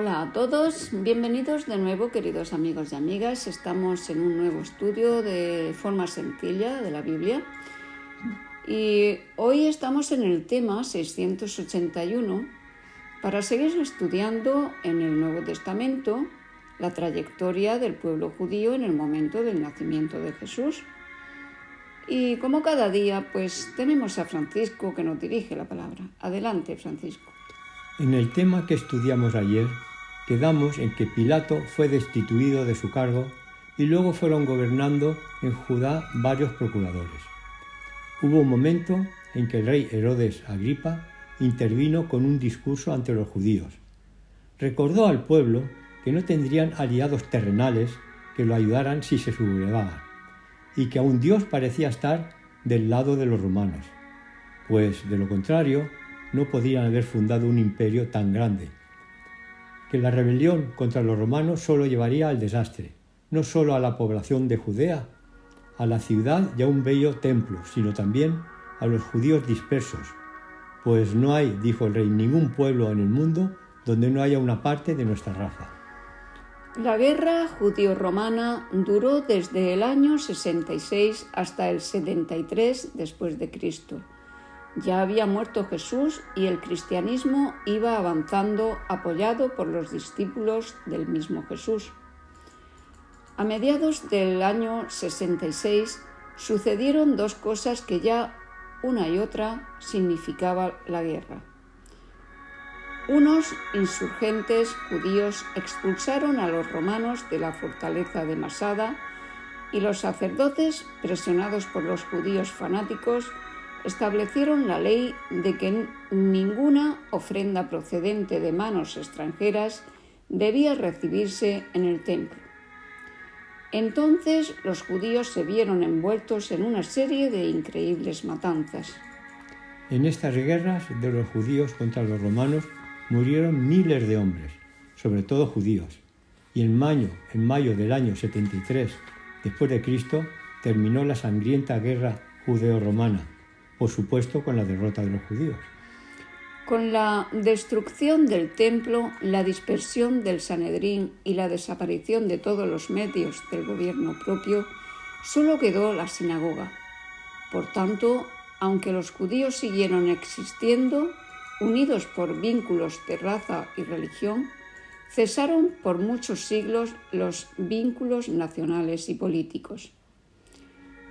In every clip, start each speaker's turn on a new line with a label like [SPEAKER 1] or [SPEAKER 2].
[SPEAKER 1] Hola a todos, bienvenidos de nuevo, queridos amigos y amigas. Estamos en un nuevo estudio de forma sencilla de la Biblia y hoy estamos en el tema 681 para seguir estudiando en el Nuevo Testamento la trayectoria del pueblo judío en el momento del nacimiento de Jesús. Y como cada día, pues tenemos a Francisco que nos dirige la palabra. Adelante, Francisco.
[SPEAKER 2] En el tema que estudiamos ayer, quedamos en que Pilato fue destituido de su cargo y luego fueron gobernando en Judá varios procuradores. Hubo un momento en que el rey Herodes Agripa intervino con un discurso ante los judíos. Recordó al pueblo que no tendrían aliados terrenales que lo ayudaran si se sublevaban, y que aún Dios parecía estar del lado de los romanos, pues de lo contrario no podrían haber fundado un imperio tan grande. Que la rebelión contra los romanos solo llevaría al desastre, no solo a la población de Judea, a la ciudad y a un bello templo, sino también a los judíos dispersos, pues no hay, dijo el rey, ningún pueblo en el mundo donde no haya una parte de nuestra raza.
[SPEAKER 1] La guerra judío-romana duró desde el año 66 hasta el 73 después de Cristo. Ya había muerto Jesús y el cristianismo iba avanzando apoyado por los discípulos del mismo Jesús. A mediados del año 66 sucedieron dos cosas que ya una y otra significaba la guerra. Unos insurgentes judíos expulsaron a los romanos de la fortaleza de Masada y los sacerdotes, presionados por los judíos fanáticos, establecieron la ley de que ninguna ofrenda procedente de manos extranjeras debía recibirse en el templo. Entonces los judíos se vieron envueltos en una serie de increíbles matanzas.
[SPEAKER 2] En estas guerras de los judíos contra los romanos murieron miles de hombres, sobre todo judíos, y en mayo del año 73 después de Cristo terminó la sangrienta guerra judeo-romana, por supuesto con la derrota de los judíos.
[SPEAKER 1] Con la destrucción del templo, la dispersión del Sanedrín y la desaparición de todos los medios del gobierno propio, solo quedó la sinagoga. Por tanto, aunque los judíos siguieron existiendo, unidos por vínculos de raza y religión, cesaron por muchos siglos los vínculos nacionales y políticos.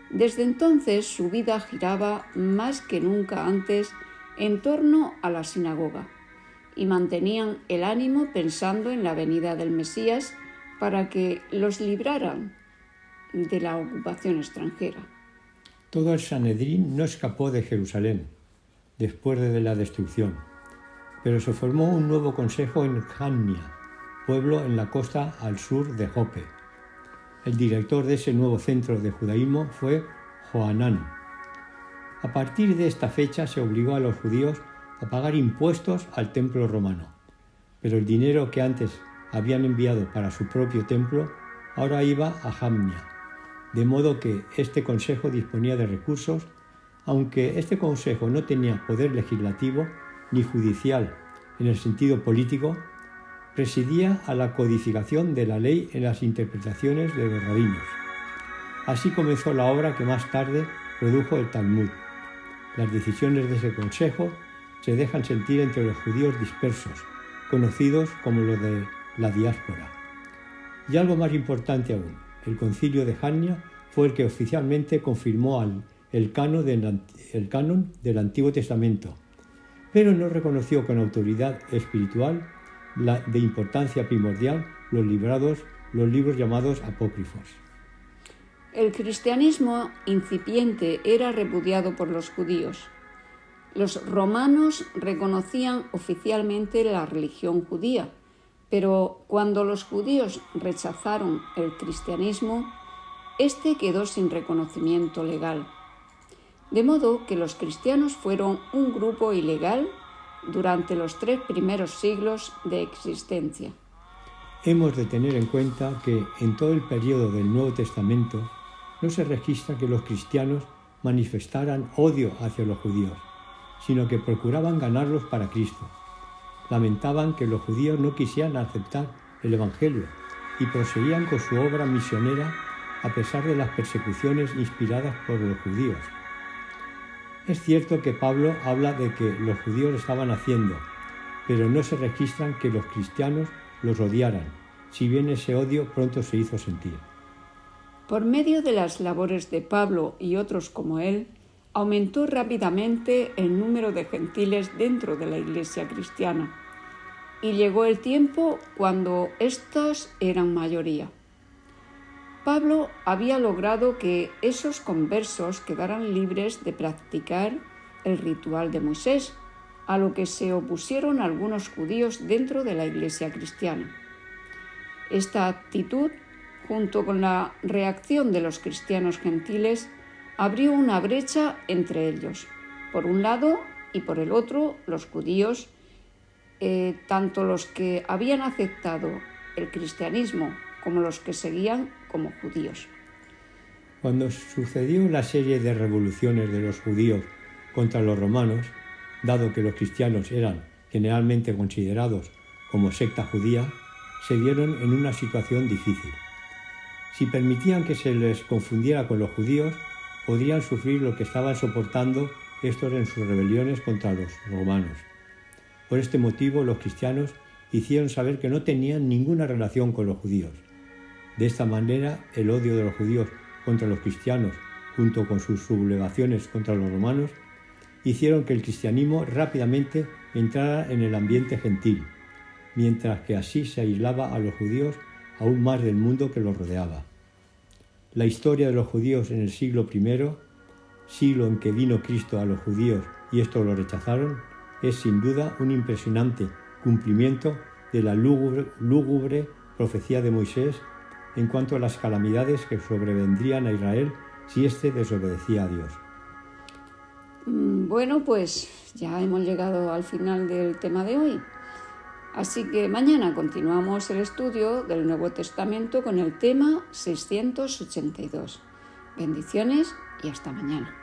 [SPEAKER 1] Desde entonces su vida giraba más que nunca antes en torno a la sinagoga y mantenían el ánimo pensando en la venida del Mesías para que los libraran de la ocupación extranjera.
[SPEAKER 2] Todo el Sanedrín no escapó de Jerusalén después de la destrucción, pero se formó un nuevo consejo en Jamnia, pueblo en la costa al sur de Jope. El director de ese nuevo centro de judaísmo fue Joanán. A partir de esta fecha se obligó a los judíos a pagar impuestos al templo romano, pero el dinero que antes habían enviado para su propio templo ahora iba a Jamnia, de modo que este consejo disponía de recursos, aunque este consejo no tenía poder legislativo ni judicial en el sentido político, presidía a la codificación de la ley en las interpretaciones de los rabinos. Así comenzó la obra que más tarde produjo el Talmud. Las decisiones de ese consejo se dejan sentir entre los judíos dispersos, conocidos como los de la diáspora. Y algo más importante aún, el concilio de Jamnia fue el que oficialmente confirmó el canon del Antiguo Testamento, pero no reconoció con autoridad espiritual de importancia primordial los libros llamados apócrifos.
[SPEAKER 1] El cristianismo incipiente era repudiado por los judíos. Los romanos reconocían oficialmente la religión judía, pero cuando los judíos rechazaron el cristianismo, este quedó sin reconocimiento legal. De modo que los cristianos fueron un grupo ilegal durante los 3 primeros siglos de existencia.
[SPEAKER 2] Hemos de tener en cuenta que en todo el periodo del Nuevo Testamento no se registra que los cristianos manifestaran odio hacia los judíos, sino que procuraban ganarlos para Cristo. lamentaban que los judíos no quisieran aceptar el Evangelio y proseguían con su obra misionera a pesar de las persecuciones inspiradas por los judíos. Es cierto que Pablo habla de que los judíos estaban haciendo, pero no se registran que los cristianos los odiaran, si bien ese odio pronto se hizo sentir.
[SPEAKER 1] Por medio de las labores de Pablo y otros como él, aumentó rápidamente el número de gentiles dentro de la Iglesia cristiana, y llegó el tiempo cuando estos eran mayoría. Pablo había logrado que esos conversos quedaran libres de practicar el ritual de Moisés, a lo que se opusieron algunos judíos dentro de la Iglesia cristiana. Esta actitud, junto con la reacción de los cristianos gentiles, abrió una brecha entre ellos. Por un lado y por el otro, los judíos, tanto los que habían aceptado el cristianismo como los que seguían como judíos.
[SPEAKER 2] Cuando sucedió la serie de revoluciones de los judíos contra los romanos, dado que los cristianos eran generalmente considerados como secta judía, se vieron en una situación difícil. Si permitían que se les confundiera con los judíos, podrían sufrir lo que estaban soportando estos en sus rebeliones contra los romanos. Por este motivo, los cristianos hicieron saber que no tenían ninguna relación con los judíos. De esta manera, el odio de los judíos contra los cristianos, junto con sus sublevaciones contra los romanos, hicieron que el cristianismo rápidamente entrara en el ambiente gentil, mientras que así se aislaba a los judíos aún más del mundo que los rodeaba. La historia de los judíos en el siglo I, siglo en que vino Cristo a los judíos y estos lo rechazaron, es sin duda un impresionante cumplimiento de la lúgubre profecía de Moisés en cuanto a las calamidades que sobrevendrían a Israel si éste desobedecía a Dios.
[SPEAKER 1] Bueno, pues ya hemos llegado al final del tema de hoy. Así que mañana continuamos el estudio del Nuevo Testamento con el tema 682. Bendiciones y hasta mañana.